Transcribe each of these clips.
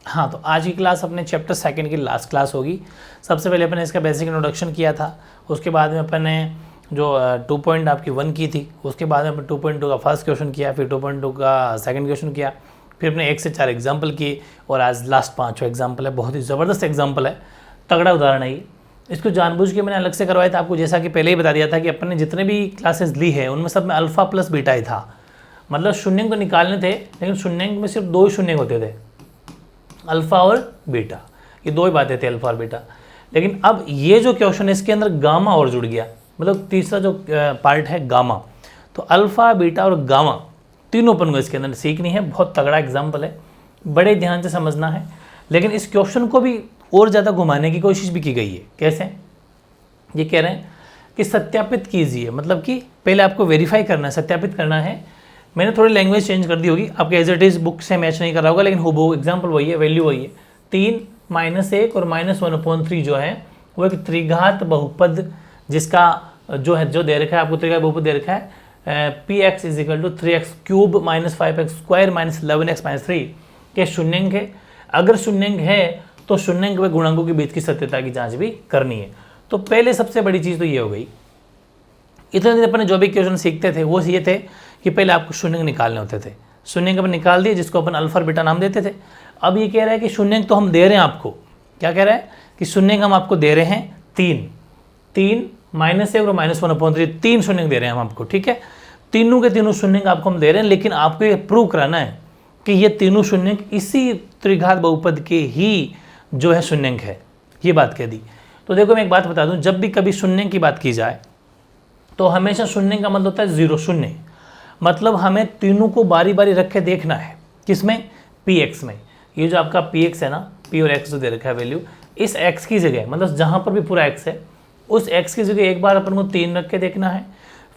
हाँ, तो आज की क्लास अपने चैप्टर सेकंड की लास्ट क्लास होगी। सबसे पहले अपने इसका बेसिक इंट्रोडक्शन किया था, उसके बाद में अपन ने जो 2.1 की थी, उसके बाद में अपन 2.2 का फर्स्ट क्वेश्चन किया, फिर 2.2 का सेकंड क्वेश्चन किया, फिर अपने 1 से 4 एग्जाम्पल किए और आज लास्ट 5वां एग्जाम्पल है। बहुत ही ज़बरदस्त एग्जाम्पल है, तगड़ा उदाहरण है ये। इसको जानबूझ के मैंने अलग से करवाया था आपको, जैसा कि पहले ही बता दिया था कि अपन ने जितने भी क्लासेस ली है उनमें सब में अल्फ़ा प्लस बीटा ही था। मतलब शून्य तो निकालने थे, लेकिन शून्य में सिर्फ 2 ही शून्य होते थे, अल्फ़ा और बीटा, ये 2 ही बातें थी, अल्फ़ा और बीटा। लेकिन अब ये जो क्वेश्चन है इसके अंदर गामा और जुड़ गया, मतलब तीसरा जो पार्ट है गामा। तो अल्फ़ा, बीटा और गामा तीनों अपन को इसके अंदर सीखनी है। बहुत तगड़ा एग्जाम्पल है, बड़े ध्यान से समझना है। लेकिन इस क्वेश्चन को भी और ज़्यादा घुमाने की कोशिश भी की गई है। कैसे? ये कह रहे हैं कि सत्यापित कीजिए, मतलब कि पहले आपको वेरीफाई करना है, सत्यापित करना है। मैंने थोड़ी लैंग्वेज चेंज कर दी होगी, आपके एज इट इज़ बुक से मैच नहीं कर रहा होगा, लेकिन हूबहू एग्जाम्पल वही है, वैल्यू वही है। 3 -1 और -1/3 जो है वो एक त्रिघात बहुपद, जिसका जो है जो दे रखा है आपको, त्रिघात बहुपद दे रखा है px = 3x³ - 5x² - 11x - 3 के शून्यंक है। अगर शून्यंक है तो शून्यंक व गुणांकों के बीच की सत्यता की जांच भी करनी है। तो पहले सबसे बड़ी चीज़ तो ये हो गई। इतने दिन अपने जो भी क्वेश्चन सीखते थे वो ये थे कि पहले आपको शून्यंक निकालने होते थे। शून्यंक अपन निकाल दिए, जिसको अपन अल्फा और बीटा नाम देते थे। अब ये कह रहा है कि शून्यंक तो हम दे रहे हैं आपको। क्या कह रहा है कि शून्यंक हम आपको दे रहे हैं 3 -1 और -1/3, 3 शून्यंक दे रहे हैं हम आपको, ठीक है। तीनों के तीनों शून्यंक आपको हम दे रहे हैं, लेकिन आपको ये प्रूव कराना है कि ये तीनों शून्यंक इसी त्रिघात बहुपद के ही जो है शून्यंक है। ये बात कह दी। तो देखो मैं एक बात बता दूं, जब भी कभी शून्यंक की बात की जाए तो हमेशा शून्यंक का मतलब होता है 0 0। मतलब हमें तीनों को बारी बारी रख के देखना है। किसमें? px में। ये जो आपका px है ना, p और x जो दे रखा है वैल्यू, इस x की जगह, मतलब जहाँ पर भी पूरा x है उस x की जगह एक बार अपन को 3 रख के देखना है,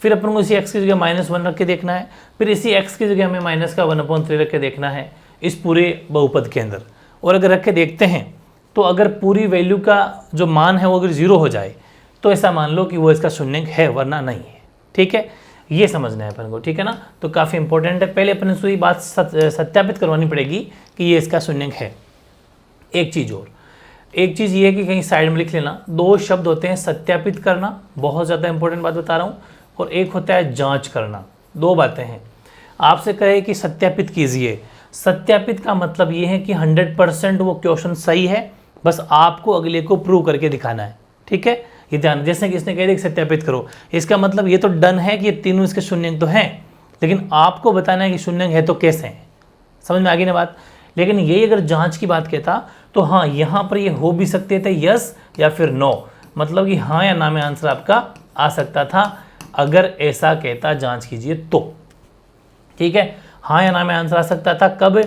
फिर अपन को इसी x की जगह -1 रख के देखना है, फिर इसी x की जगह हमें -1/3 रख के देखना है इस पूरे बहुपद के अंदर। और अगर रख के देखते हैं तो अगर पूरी वैल्यू का जो मान है वो अगर 0 हो जाए तो ऐसा मान लो कि वो इसका शून्यंक है, वरना नहीं है। ठीक है, ये समझना है अपन को, ठीक है ना। तो काफ़ी इंपॉर्टेंट है, पहले अपन को ये बात सत्यापित करवानी पड़ेगी कि ये इसका शून्यंक है। एक चीज़ और, एक चीज़ ये है कि कहीं साइड में लिख लेना, 2 शब्द होते हैं, सत्यापित करना, बहुत ज़्यादा इंपॉर्टेंट बात बता रहा हूँ, और एक होता है जांच करना। 2 बातें हैं। आपसे कहे कि सत्यापित कीजिए, सत्यापित का मतलब ये है कि 100% वो क्वेश्चन सही है, बस आपको अगले को प्रूव करके दिखाना है। ठीक है, ये ध्यान, जैसे कि इसने कह दिया कि सत्यापित करो, इसका मतलब ये तो डन है कि ये तीनों इसके शून्यंक तो हैं, लेकिन आपको बताना है कि शून्यंक है तो कैसे हैं। समझ में आ गई ना बात। लेकिन ये अगर जांच की बात कहता तो हाँ, यहाँ पर ये हो भी सकते थे यस या फिर नो, मतलब कि हाँ या ना में आंसर आपका आ सकता था अगर ऐसा कहता जांच कीजिए तो। ठीक है, हाँ या ना में आंसर आ सकता था कब?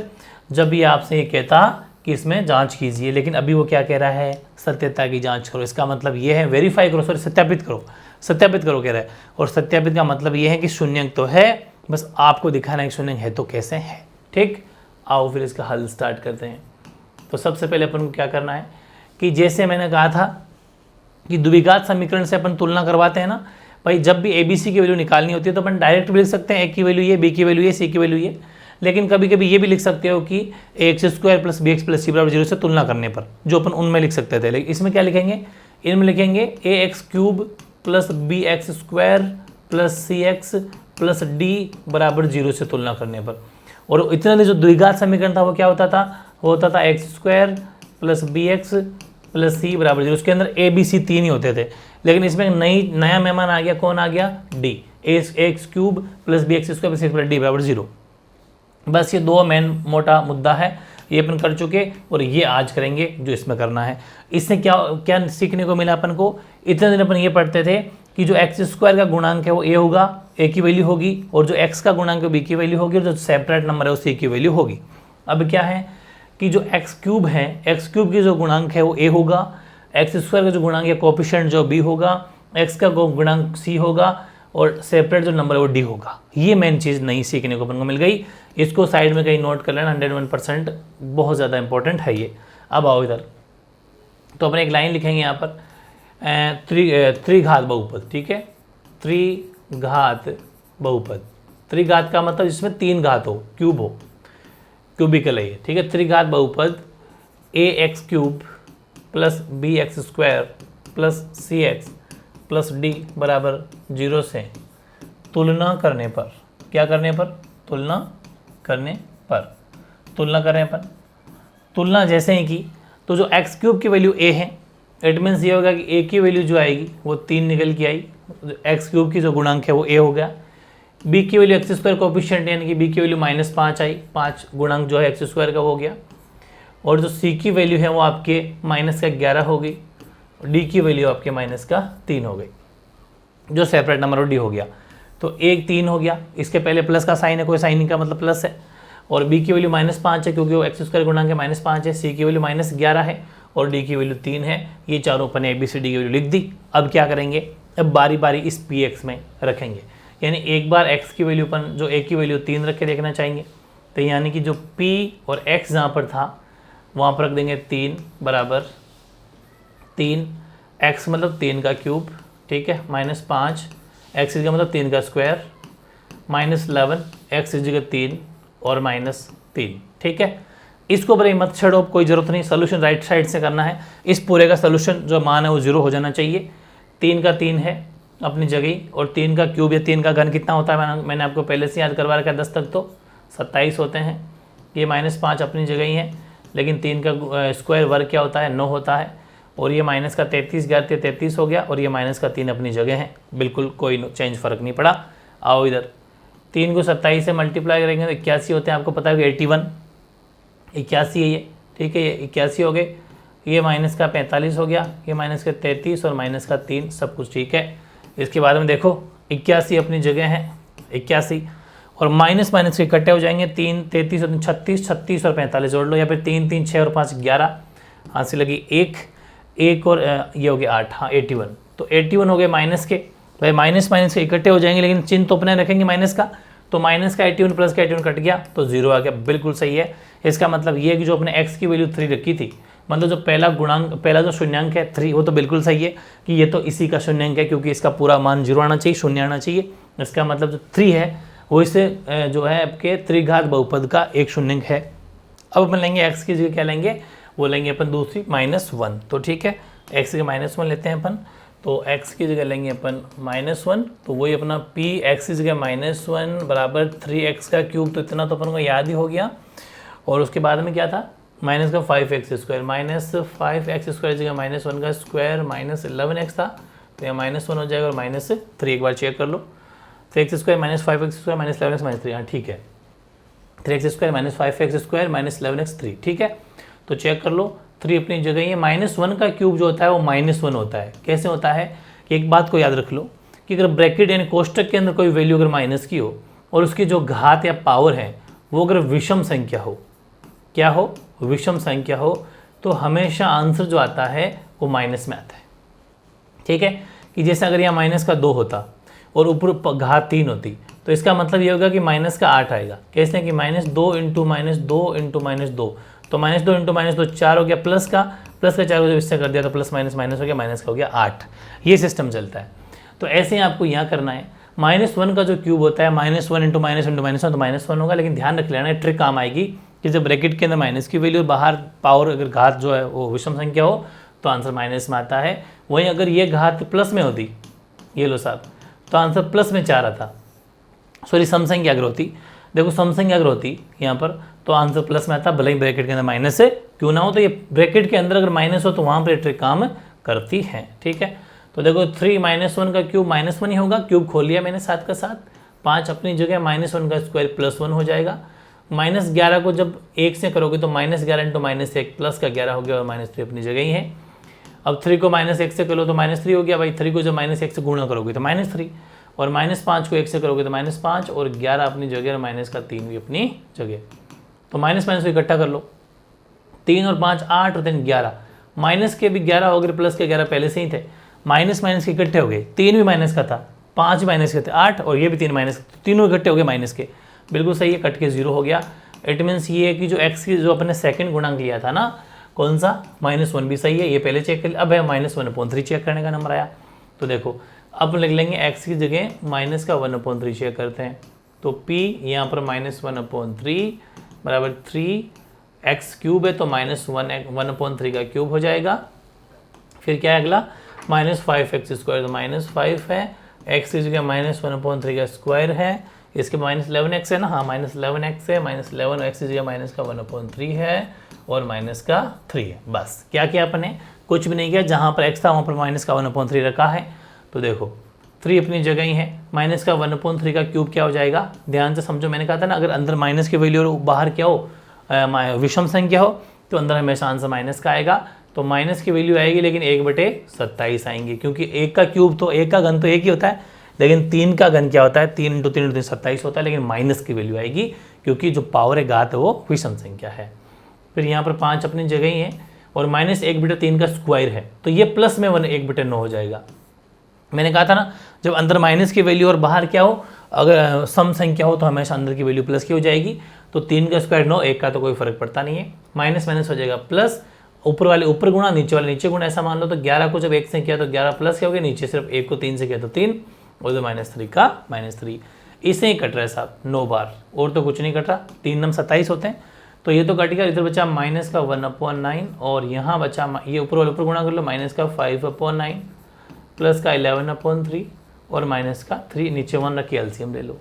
जब ये आपसे ये कहता कि इसमें जांच कीजिए। लेकिन अभी वो क्या कह रहा है? सत्यता की जांच करो। इसका मतलब ये है वेरीफाई करो, सॉरी सत्यापित करो, सत्यापित करो कह रहा है। और सत्यापित का मतलब ये है कि शून्यंक तो है, बस आपको दिखाना है कि शून्यंक है तो कैसे है। ठीक, आओ फिर इसका हल स्टार्ट करते हैं। तो सबसे पहले अपन को क्या करना है कि जैसे मैंने कहा था कि द्विघात समीकरण से अपन तुलना करवाते हैं ना भाई, जब भी ABC की वैल्यू निकालनी होती है तो अपन डायरेक्ट भी लिख सकते हैं, A की वैल्यू ये, B की वैल्यू ये, C की वैल्यू ये। लेकिन कभी कभी ये भी लिख सकते हो कि ax² + bx + c = 0 से तुलना करने पर, जो अपन उनमें लिख सकते थे। लेकिन इसमें क्या लिखेंगे? इनमें लिखेंगे ax³ + bx² + cx + d = 0 से तुलना करने पर। और इतने में जो द्विघात समीकरण था वो क्या होता था? वो होता था x² + bx + c = 0। उसके अंदर a b c 3 ही होते थे। लेकिन इसमें नया मेहमान आ गया, कौन आ गया? d, ax³ + bx² + c = d = 0। बस ये 2 मेन मोटा मुद्दा है, ये अपन कर चुके और ये आज करेंगे जो इसमें करना है। इससे क्या क्या सीखने को मिला अपन को? इतने दिन अपन ये पढ़ते थे कि जो x² का गुणांक है वो a होगा, a की वैल्यू होगी, और जो x का गुणांक है b की वैल्यू होगी, और जो सेपरेट नंबर है वो c की वैल्यू होगी। अब क्या है कि जो x³ है, x³ की जो गुणांक है वो a होगा, x² का जो गुणांक है कोएफिशिएंट जो b होगा, x का गुणांक c होगा, और सेपरेट जो नंबर है वो d होगा। ये मेन चीज़ नई सीखने को अपन को मिल गई। इसको साइड में कहीं नोट कर लेना, 101% बहुत ज़्यादा इंपॉर्टेंट है ये। अब आओ इधर, तो अपन एक लाइन लिखेंगे यहाँ पर, त्रिघात बहुपद। ठीक है, त्रिघात बहुपद, त्रिघात का मतलब जिसमें 3 घात हो, क्यूब हो, क्यूबिकल है ये। ठीक है, त्रिघात बहुपद a x cube plus b x square plus c x plus d बराबर 0 से तुलना करने पर, क्या करने पर, तुलना करने पर, तुलना करें अपन, तुलना जैसे ही की तो जो एक्स क्यूब की वैल्यू ए है, इट मीन्स ये होगा कि ए की वैल्यू जो आएगी वो 3 निकल के आई, एक्स क्यूब की जो गुणांक है वो ए हो गया। बी की वैल्यू एक्स स्क्वायर कोफिशिएंट यानी कि बी की वैल्यू -5 आई, 5 गुणांक जो है एक्स स्क्वायर का हो गया। और जो सी की वैल्यू है वो आपके -11 हो गई, डी की वैल्यू आपके -3 हो गई, जो सेपरेट नंबर और डी हो गया। तो एक 3 हो गया, इसके पहले प्लस का साइन है, कोई साइन का मतलब प्लस है। और बी की वैल्यू -5 है क्योंकि वो एक्स स्क्वायर गुणांक है -5 है, सी की वैल्यू -11 है और डी की वैल्यू 3 है। ये चारों अपन ए बी सी डी की वैल्यू लिख दी। अब क्या करेंगे, अब बारी बारी इस पी एक्स में रखेंगे, यानी एक बार एक्स की वैल्यू अपन जो ए की वैल्यू 3 रख के देखना चाहेंगे, तो यानी कि जो पी और एक्स जहाँ पर था वहाँ पर रख देंगे 3 बराबर 3, एक्स मतलब 3 का क्यूब, ठीक है, -5, एक्स का मतलब 3 का स्क्वायर, -11, एक्स की जगह 3 और -3, ठीक है। इसको बड़े मत छेड़ो, कोई ज़रूरत नहीं, सोल्यूशन राइट साइड से करना है। इस पूरे का सोल्यूशन जो मान है वो 0 हो जाना चाहिए। 3 का 3 है अपनी जगह, और 3 का क्यूब या 3 का घन कितना होता है मैंने आपको पहले से याद करवा रखा है, 10 तक तो 27 होते हैं। ये -5 अपनी जगह ही है, लेकिन 3 का स्क्वायर वर्ग क्या होता है, 9 होता है। और ये माइनस का 33 गया 33 हो गया, और ये माइनस का 3 अपनी जगह है, बिल्कुल कोई चेंज फ़र्क नहीं पड़ा। आओ इधर, 3 को 27 से मल्टीप्लाई करेंगे तो 81 होते हैं, आपको पता है कि 81 81 है ये, ठीक है, ये 81 हो गए। ये माइनस का 45 हो गया, ये माइनस का 33 और माइनस का 3, सब कुछ ठीक है। इसके बाद में देखो 81 अपनी जगह है, 81 और माइनस माइनस के इकट्ठे हो जाएंगे, 3 33 और 36, 36 और 45 जोड़ लो, या फिर 3 3 6 और 5 11, हाँ से लगी 1 और ये हो गया 8, हाँ 81। तो 81 हो गए माइनस के, भाई माइनस माइनस के इकट्ठे हो जाएंगे, लेकिन चिन्ह तो अपने रखेंगे माइनस का, तो माइनस का 81 प्लस का 81 कट गया तो 0 आ गया, बिल्कुल सही है। इसका मतलब ये कि जो अपने x की वैल्यू 3 रखी थी, मतलब जो पहला जो शून्यांक है 3, वो तो बिल्कुल सही है कि ये तो इसी का शून्यांक है, क्योंकि इसका पूरा मान 0 आना चाहिए, 0 आना चाहिए। इसका मतलब जो 3 है वो इससे जो है आपके त्रिघात बहुपद का एक शून्यांक है। अब अपन लेंगे x की जगह क्या लेंगे, वो लेंगे अपन दूसरी -1, तो ठीक है, x के -1 लेते हैं अपन, तो x की जगह लेंगे अपन -1, तो वही अपना p x की जगह -1 बराबर 3x का क्यूब, तो इतना तो अपन को याद ही हो गया। और उसके बाद में क्या था, माइनस का 5x स्क्वायर, -5x स्क्वायर जगह -1 का स्क्वायर -11x था, तो यहाँ -1 हो जाएगा और -3, एक बार चेक कर लो, 3x square -5x square -11x -3, हाँ ठीक है, 3x square -5x square -11x 3, ठीक है। तो चेक कर लो, 3 अपनी जगह ही है। -1 का क्यूब जो होता है वो -1 होता है। कैसे होता है कि एक बात को याद रख लो कि अगर ब्रैकेट यानी कोष्टक के अंदर कोई वैल्यू अगर माइनस की हो और उसकी जो घात या पावर है वो अगर विषम संख्या हो, क्या हो, विषम संख्या हो, तो हमेशा आंसर जो आता है वो माइनस में आता है, ठीक है। कि जैसे अगर यहाँ माइनस का 2 होता और ऊपर घात 3 होती, तो इसका मतलब ये होगा कि माइनस का 8 आएगा। कैसे हैं कि -2 इंटू -2 इंटू -2, तो -2 इंटू -2 4 हो गया, प्लस का 4 को जब इससे कर दिया तो प्लस माइनस माइनस हो गया, माइनस का हो गया 8। ये सिस्टम चलता है। तो ऐसे ही आपको यहाँ करना है, -1 का जो क्यूब होता है -1 इंटू -1 तो -1 होगा, लेकिन ध्यान रख लेना ट्रिक काम आएगी कि जब ब्रैकेट के अंदर माइनस की वैल्यू, बाहर पावर अगर घात जो है वो विषम संख्या हो तो आंसर माइनस में आता है। वहीं अगर ये घात प्लस में होती, ये लो साहब, तो आंसर प्लस में 4 आता, सॉरी सम संख्या अगर होती, देखो सम संख्या अगर होती यहाँ पर तो आंसर प्लस में आता, भले ही ब्रैकेट के अंदर माइनस है क्यों ना हो, तो ये ब्रैकेट के अंदर अगर माइनस हो तो वहाँ पर ट्रिक काम करती है, ठीक है। तो देखो 3 -1 का क्यूब -1 ही होगा, क्यूब खोल लिया मैंने साथ का साथ, 5 अपनी जगह, -1 का स्क्वायर +1 हो जाएगा। -11 को जब 1 से करोगे तो -11 इंटू -1 प्लस का 11 हो गया और -3 अपनी जगह ही है। अब 3 को -1 से करो तो -3 हो गया, भाई 3 को जब -1 से गुणा करोगे तो -3, और -5 को 1 से करोगे तो -5, और 11 अपनी जगह और माइनस का 3 भी अपनी जगह। तो माइनस माइनस को इकट्ठा कर लो, 3 और 5 8 और 3 11, माइनस के भी 11 हो गए, प्लस के 11 पहले से ही थे, माइनस माइनस के इकट्ठे हो गए, 3 भी माइनस का था, 5 भी माइनस के थे, 8 और ये भी 3 माइनस, तीनों इकट्ठे हो गए माइनस के, बिल्कुल सही है, कट के 0 हो गया। इट मीन्स ये है कि जो x की जो अपने सेकंड गुणांक लिया था ना, कौन सा, -1 भी सही है, ये पहले चेक कर लिया। अब है -1/3 चेक करने का नंबर आया, तो देखो अब लिख लेंगे x की जगह -1/3 चेक करते हैं, तो p यहाँ पर -1/3 बराबर 3 एक्स क्यूब है तो -1/3 का क्यूब हो जाएगा। फिर क्या है अगला, -5x² तो -5 है, x की जगह -1/3 का स्क्वायर है, इसके -11x है ना, हाँ -11x है, -11 x की जगह माइनस का 1/3 है और माइनस का 3 है। बस क्या किया अपने, कुछ भी नहीं किया, जहाँ पर x था वहाँ पर माइनस का 1/3 रखा है। तो देखो 3 अपनी जगह ही है, माइनस का 1/3 का क्यूब क्या हो जाएगा, ध्यान से समझो, मैंने कहा था ना अगर अंदर माइनस की वैल्यू और बाहर क्या हो विषम संख्या हो तो अंदर हमेशा आंसर माइनस का आएगा। तो माइनस की वैल्यू आएगी लेकिन 1/27 आएंगी, क्योंकि 1 का क्यूब तो 1 का घन तो 1 ही होता है, लेकिन 3 का घन क्या होता है, 3 × 3 × 3 27 होता है, लेकिन माइनस की वैल्यू आएगी क्योंकि जो पावर है घात है वो विषम संख्या है। फिर यहाँ पर 5 अपनी जगह ही है और -1/3 का स्क्वायर है, तो ये प्लस में 1/9 हो जाएगा। मैंने कहा था ना जब अंदर माइनस की वैल्यू और बाहर क्या हो, अगर सम संख्या हो तो हमेशा अंदर की वैल्यू प्लस की हो जाएगी। तो 3 का स्क्वायर 9, 1 का तो कोई फर्क पड़ता नहीं है, माइनस माइनस हो जाएगा प्लस, ऊपर वाले ऊपर गुणा नीचे वाले नीचे गुणा, ऐसा मान लो। तो 11 को जब 1 से किया तो 11 प्लस क्या हो गया, नीचे सिर्फ 1 को 3 से किया तो 3 और जो -3 का -3, इससे ही कट रहा है साहब 9 बार, और तो कुछ नहीं कट रहा। 3 9 27 होते हैं, तो ये तो कट गया, इधर बचा माइनस का 1/9 और यहाँ बचा ये ऊपर वाले ऊपर गुणा कर लो, माइनस का 5/9 प्लस का 11/3 और माइनस का 3, नीचे 1 रख के एलसीएम ले लो,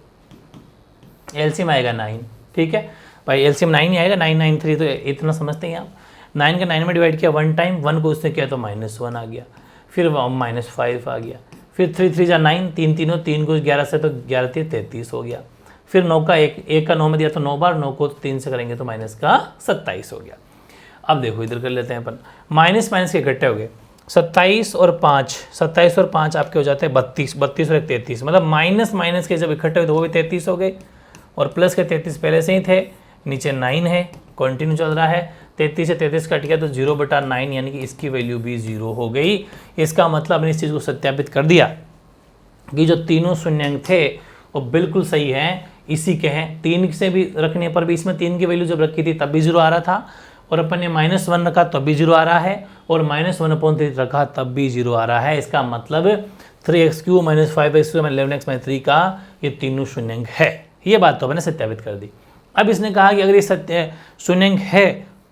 एलसीएम आएगा 9। ठीक है भाई, एलसीएम 9 ही आएगा, 9 9 3, तो इतना समझते हैं आप। 9 का 9 में डिवाइड किया 1 टाइम, 1 को उससे किया तो -1 आ गया, फिर -5 आ गया, फिर 3 3 जा 9, 3 तीनों 3 को 11 से तो 11 3 33 हो गया, फिर 9 का 1 का 9 में दिया तो 9 बार, 9 को 3 से करेंगे तो माइनस का 27 हो गया। अब देखो इधर कर लेते हैं अपन, माइनस माइनस के इकट्ठे हो गए, 27 और 5 आपके हो जाते हैं 32, 32 और 1 33, मतलब माइनस माइनस के जब इकट्ठे हुए तो वो भी 33 हो गए, और प्लस के 33 पहले से ही थे, नीचे 9 है, कंटिन्यू चल रहा है, 33 से 33 कट गया तो 0/9, यानी कि इसकी वैल्यू भी 0 हो गई। इसका मतलब हमने इस चीज़ को सत्यापित कर दिया कि जो तीनों शून्यंक थे वो बिल्कुल सही हैं, इसी के हैं। 3 से भी रखने पर भी, इसमें 3 की वैल्यू जब रखी थी तब भी 0 आ रहा था, और अपन ने -1 रखा तब भी 0 आ रहा है, और -1/3 रखा तब भी 0 आ रहा है। इसका मतलब 3x³ - 5x² - 11x - 3 का ये तीनों शून्यंक है। ये बात तो मैंने सत्यापित कर दी। अब इसने कहा कि अगर ये सत्य शून्यंक है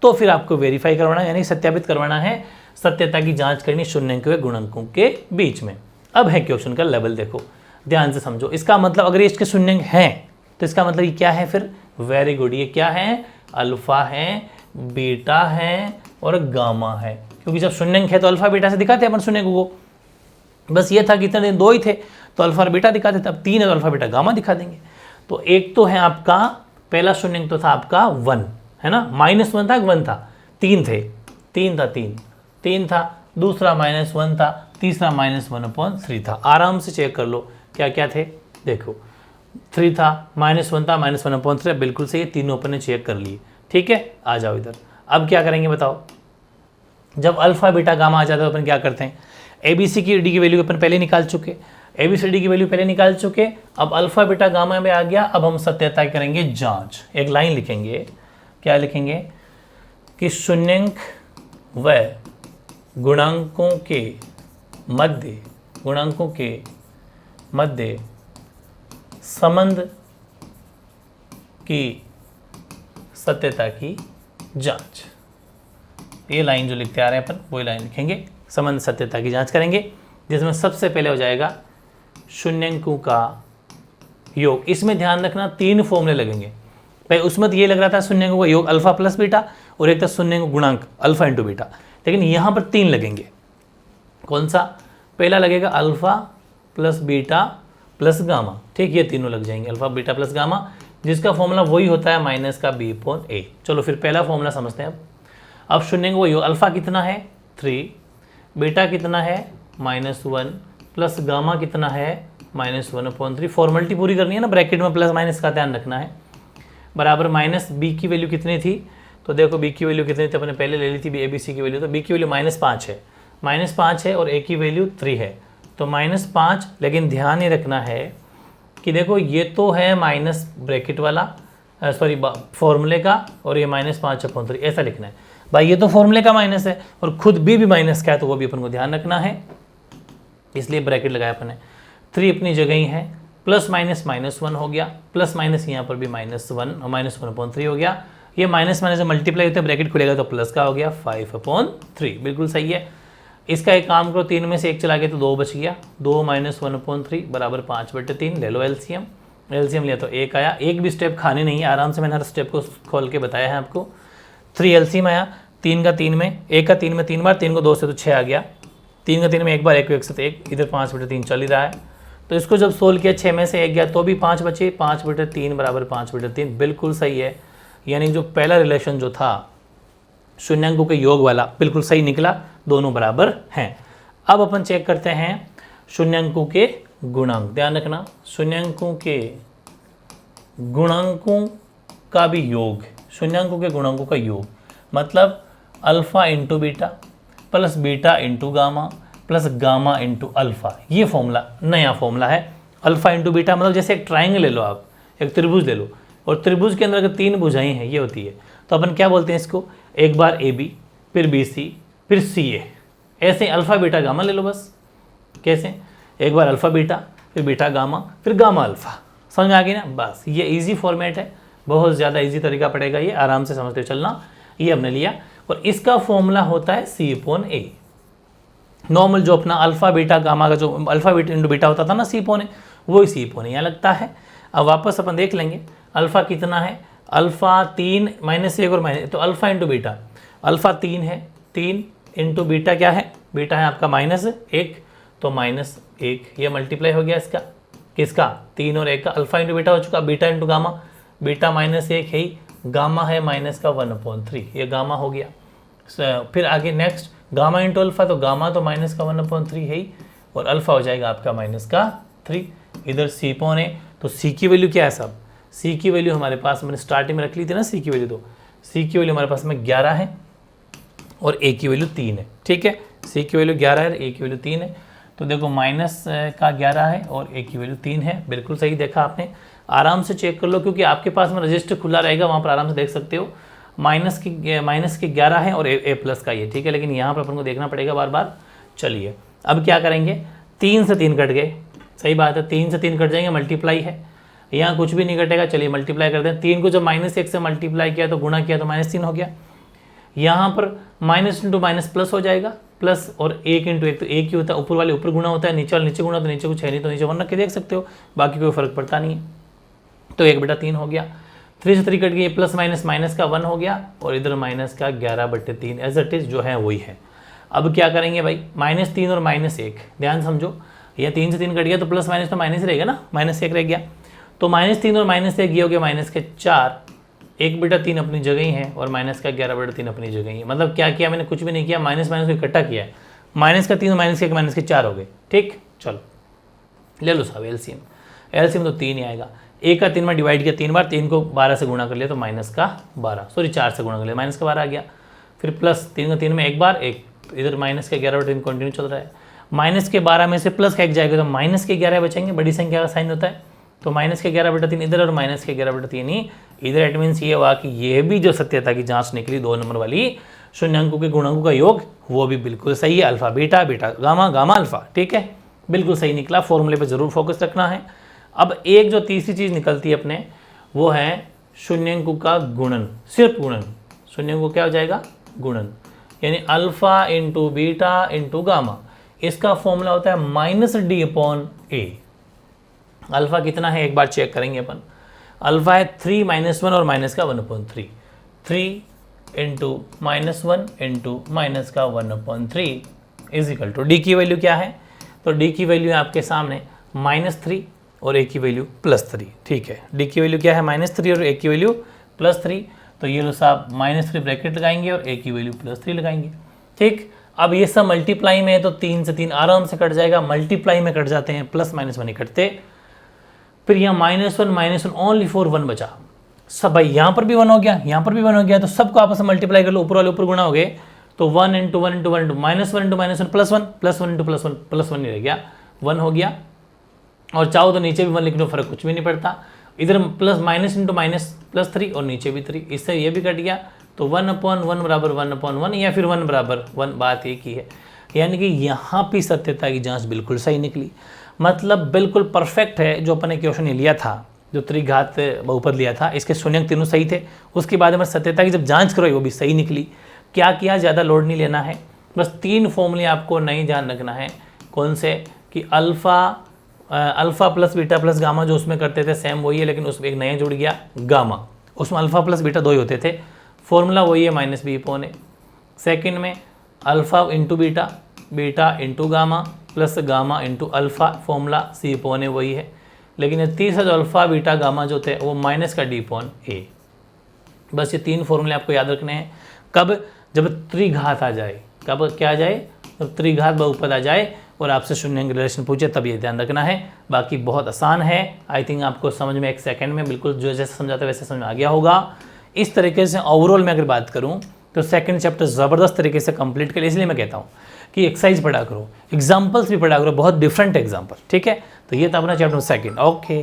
तो फिर आपको वेरीफाई करवाना है, यानी सत्यापित करवाना है, सत्यता की जांच करनी शून्यंक व गुणनकों के बीच में। अब है क्वेश्चन का लेवल, देखो ध्यान से समझो। इसका मतलब अगर इसके शून्यंक हैं तो इसका मतलब ये क्या है फिर, वेरी गुड, ये क्या है, अल्फा है, बीटा है और गामा है। क्योंकि जब शून्यंक है तो अल्फा बीटा से दिखाते हैं अपन शून्यंक को, बस ये था कि इतने दिन 2 ही थे तो अल्फा और बीटा दिखाते थे, अब 3 है तो अल्फा बीटा गामा दिखा देंगे। तो एक तो है आपका पहला शून्यंक तो था आपका 1 है ना, -1 था 1 था, 3 थे, 3 था, दूसरा -1 था, तीसरा -1/3 था। आराम से चेक कर लो क्या क्या थे, देखो 3 था, -1 था, -1/3, बिल्कुल सही है, तीनों अपन ने चेक कर लिए। ठीक है, आ जाओ इधर। अब क्या करेंगे बताओ, जब अल्फा बीटा गामा आ जाता है तो अपन क्या करते हैं, ABC की डी की वैल्यू अपन पहले निकाल चुके, ABCD की वैल्यू पहले निकाल चुके, अब अल्फा बीटा गामा में आ गया। अब हम सत्यता करेंगे जांच, एक लाइन लिखेंगे, क्या लिखेंगे कि शून्यंक व गुणांकों के मध्य संबंध की सत्यता की जांच। ये लाइन जो लिखते आ रहे हैं अपन वही लाइन लिखेंगे, संबंध सत्यता की जांच करेंगे, जिसमें सबसे पहले हो जाएगा शून्यंकों का योग। इसमें ध्यान रखना 3 फॉर्मूले लगेंगे भाई, उसमें तो ये लग रहा था शून्यंकों का योग अल्फा प्लस बीटा, और एक था शून्यंक गुणांक अल्फा इंटू बीटा, लेकिन यहाँ पर 3 लगेंगे। कौन सा, पहला लगेगा alpha plus beta plus gamma, ठीक, ये तीनों लग जाएंगे, अल्फा बीटा प्लस गामा, जिसका फॉर्मूला वही होता है माइनस का b/a। चलो फिर पहला फॉर्मूला समझते हैं। अब शून्यंक का योग अल्फा कितना है 3, बीटा कितना है -1 प्लस गामा कितना है -1/3। फॉर्मेलिटी पूरी करनी है ना, ब्रैकेट में प्लस माइनस का ध्यान रखना है, बराबर माइनस b की वैल्यू कितनी थी, तो देखो b की वैल्यू कितनी थी, अपने पहले ले ली थी ABC की वैल्यू, तो b की वैल्यू -5 है, -5 है और a की वैल्यू 3 है, तो -5। लेकिन ध्यान ये रखना है कि देखो ये तो है माइनस ब्रैकेट वाला, सॉरी फॉर्मूले का, और ये -5/3 ऐसा लिखना है भाई, ये तो फॉर्मूले का माइनस है और खुद भी माइनस का है, तो वो भी अपन को ध्यान रखना है, इसलिए ब्रैकेट लगाया अपन ने। 3 अपनी जगह ही है, प्लस माइनस -1 हो गया, प्लस माइनस यहाँ पर भी -1 -1/3 हो गया, ये माइनस माइनस मल्टीप्लाई होते हैं, ब्रैकेट खुलेगा तो प्लस का हो गया 5/3, बिल्कुल सही है। इसका एक काम करो, 3 में से 1 चला गया तो 2 बच गया, 2 - 1/3 बराबर 5/3। ले लो एलसीएम, एलसीएम लिया तो 1 आया। एक भी स्टेप खाने नहीं है, आराम से मैंने हर स्टेप को खोल के बताया है आपको। 3 एलसीएम आया, 3 का 3 में, 1 का 3 में 3 बार, 3 को 2 से तो 6 आ गया, 3 का 3 में 1 बार, 1 को 1 से तो 1, इधर 5/3 चल ही रहा है। तो इसको जब सोल्व किया 6 में से 1 गया तो भी 5 बचे, 5/3 बराबर 5/3, बिल्कुल सही है। यानी जो पहला रिलेशन जो था शून्यांकों के योग वाला बिल्कुल सही निकला, दोनों बराबर हैं। अब अपन चेक करते हैं शून्यांकों के गुणांक। ध्यान रखना, शून्यांकों के गुणांकों का भी योग, शून्यांकों के गुणांकों का योग मतलब alpha into beta plus beta into gamma plus gamma into alpha. ये फॉर्मूला नया फॉर्मूला है। अल्फा इंटू बीटा मतलब जैसे एक ट्राइंगल ले लो, आप एक त्रिभुज ले लो और त्रिभुज के अंदर अगर 3 भुजाएं हैं ये होती है, तो अपन क्या बोलते हैं इसको, एक बार ए बी, फिर बी सी, फिर सी ए, ऐसे अल्फा बीटा गामा ले लो बस। कैसे, एक बार अल्फा बीटा, फिर बीटा गामा, फिर गामा अल्फा। समझ में आ गई ना, बस ये इजी फॉर्मेट है, बहुत ज़्यादा इजी तरीका पड़ेगा ये, आराम से समझते चलना। ये हमने लिया और इसका फॉर्मूला होता है C/A। नॉर्मल जो अपना अल्फा बीटा गामा का जो अल्फा बीटा इंटू बीटा होता था ना C/A, वही C/A यहाँ लगता है। अब वापस अपन देख लेंगे अल्फा कितना है, अल्फा 3 -1 और माइनस, तो अल्फा इंटू बीटा, अल्फा 3 है, 3 इंटू बीटा क्या है, बीटा है आपका -1, तो -1 ये मल्टीप्लाई हो गया इसका, किसका, 3 और 1 का, अल्फा इंटू बीटा हो चुका, बीटा इंटू गामा, बीटा -1 है ही, गामा है -1/3, ये गामा हो गया। फिर आगे नेक्स्ट गामा इंटू अल्फा, तो गामा तो -1/3 है ही, और अल्फा हो जाएगा आपका -3। इधर C/A, तो C की वैल्यू क्या है सब, C की वैल्यू हमारे पास मैंने स्टार्टिंग में रख ली थी ना C की वैल्यू, तो C की वैल्यू हमारे पास में 11 है और A की वैल्यू 3 है। ठीक है, C की वैल्यू 11 है, A की वैल्यू 3 है, तो देखो माइनस का 11 है और A की वैल्यू 3 है, बिल्कुल सही देखा आपने। आराम से चेक कर लो क्योंकि आपके पास में रजिस्टर खुला रहेगा, वहाँ पर आराम से देख सकते हो। माइनस के 11 है और A प्लस का ये, ठीक है, लेकिन यहाँ पर अपन को देखना पड़ेगा बार बार। चलिए अब क्या करेंगे, 3 से 3 कट गए, सही बात है, 3 से 3 कट जाएंगे, मल्टीप्लाई है, यहाँ कुछ भी नहीं कटेगा। चलिए मल्टीप्लाई करते हैं, 3 को जब -1 से मल्टीप्लाई किया तो गुणा किया तो -3 हो गया। यहाँ पर माइनस इंटू माइनस प्लस हो जाएगा, प्लस और 1 इंटू 1 तो 1 ही होता है, ऊपर वाले ऊपर गुणा होता है, नीचे वाले नीचे गुणा, तो नीचे कुछ है नहीं तो नीचे 1 रख के देख सकते हो, बाकी कोई फर्क पड़ता नहीं है। तो 1/3 हो गया, 3 से 3 कट गई, प्लस माइनस माइनस का 1 हो गया और इधर माइनस का 11/3 एज इट इज जो है वही है। अब क्या करेंगे भाई, -3 और -1, ध्यान समझो, यह 3 से 3 कट गया तो प्लस माइनस तो माइनस ही रहेगा ना, -1 रह गया, तो -3 और -1 ये हो गया -4, 1/3 अपनी जगह ही है और माइनस का 11/3 अपनी जगह ही है। मतलब क्या किया मैंने, कुछ भी नहीं किया, माइनस माइनस को इकट्ठा किया है, -3 और -1 हो गए। ठीक, चलो ले लो साहब एलसीएम, एलसीएम तो 3 ही आएगा। 1 का 3 में डिवाइड किया 3 बार, 3 को 12 से गुणा कर लिया तो -4 से गुणा कर लिया, -12 आ गया। फिर प्लस 3 का 3 में 1 बार 1, इधर माइनस के 11/3 कंटिन्यू चल रहा है। माइनस के 12 में से प्लस का 1 जाएगा तो माइनस के 11 बचेंगे, बड़ी संख्या का साइन होता है, तो माइनस के 11/3 इधर और माइनस के 11/3 ही इधर। इट मीन्स ये हुआ कि ये भी जो सत्यता की जांच निकली 2 नंबर वाली, शून्यांकों के गुणांकों का योग, वो भी बिल्कुल सही है, alpha beta, beta gamma, gamma alpha. ठीक है, बिल्कुल सही निकला, फॉर्मूले पे जरूर फोकस रखना है। अब एक जो तीसरी चीज़ निकलती है अपने, वो है शून्यांकों का गुणन, सिर्फ गुणन। शून्यांकों क्या हो जाएगा, गुणन, यानी alpha into beta into gamma. इसका फॉर्मूला होता है -D/A। अल्फा कितना है एक बार चेक करेंगे अपन, अल्फा है 3 - 1 और माइनस का 1/3, 3 इंटू -1 इंटू माइनस का 1/3 इज इक्वल टू डी की वैल्यू क्या है, तो डी की वैल्यू है आपके सामने -3 और ए की वैल्यू +3। ठीक है, डी की वैल्यू क्या है, -3 और ए की वैल्यू +3, तो ये लो साहब -3 ब्रैकेट लगाएंगे और ए की वैल्यू +3 लगाएंगे। ठीक, अब ये सब मल्टीप्लाई में है तो 3 से 3 आराम से कट जाएगा, मल्टीप्लाई में कट जाते हैं, प्लस माइनस 1 नहीं कटते। फिर यहाँ -1 ओनली फॉर 1 बचा, सब भाई यहाँ पर भी 1 हो गया, यहाँ पर भी 1 हो गया, तो सबको आपस में मल्टीप्लाई कर लो, ऊपर वाले ऊपर गुणा हो गए, तो 1 into 1 into 1 into -1 into -1 +1 +1 into +1 नहीं रह गया, 1 हो गया। और चाहो तो नीचे भी 1 लिख लो, फर्क कुछ भी नहीं पड़ता, इधर प्लस माइनस इंटू माइनस +3 और नीचे भी 3, इससे ये भी कट गया, तो 1/1 बराबर 1/1 या फिर 1 बराबर 1, बात एक ही है। यानी कि यहाँ भी सत्यता की जांच बिल्कुल सही निकली, मतलब बिल्कुल परफेक्ट है। जो अपन ने क्वेश्चन लिया था जो त्रिघात बहुपद लिया था, इसके शून्यंक तीनों सही थे। उसके बाद हमारे सत्यता की जब जांच करो वो भी सही निकली। क्या किया, ज़्यादा लोड नहीं लेना है, बस 3 फॉर्मूले आपको नहीं ध्यान रखना है। कौन से, कि alpha plus beta plus gamma जो उसमें करते थे सेम वही है, लेकिन उसमें एक नया जुड़ गया गामा। उसमें अल्फ़ा प्लस बीटा 2 ही होते थे, फॉर्मूला वही है -b/a। सेकंड में alpha into beta, beta into gamma plus gamma into alpha, formula c/a वही है। लेकिन ये तीसरा जो अल्फ़ा बीटा गामा जो थे वो माइनस का d/a। बस ये 3 फॉर्मूले आपको याद रखने हैं। कब, जब त्रिघात आ जाए। कब क्या आ जाए, जब त्रिघात बहुपद आ जाए और आपसे शून्यंक रिलेशन पूछे तब ये ध्यान रखना है। बाकी बहुत आसान है, आई थिंक आपको समझ में 1 सेकंड में बिल्कुल जो जैसे समझाते वैसे समझ में आ गया होगा। इस तरीके से ओवरऑल में अगर बात करूँ तो सेकंड चैप्टर ज़बरदस्त तरीके से कंप्लीट कर, इसलिए मैं कहता हूँ कि एक्सरसाइज पढ़ा करो, एग्जाम्पल्स भी पढ़ा करो, बहुत डिफरेंट एग्जाम्पल, ठीक है। तो ये था अपना चैप्टर सेकंड। ओके,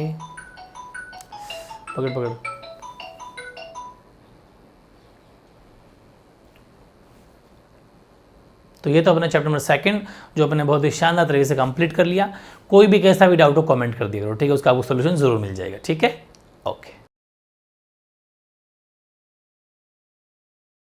पकड़। तो ये तो अपना चैप्टर नंबर सेकंड जो अपने बहुत ही शानदार तरीके से कंप्लीट कर लिया। कोई भी कैसा भी डाउट हो कमेंट कर दिया करो, ठीक है, उसका आपको सोल्यूशन जरूर मिल जाएगा, ठीक है। ओके।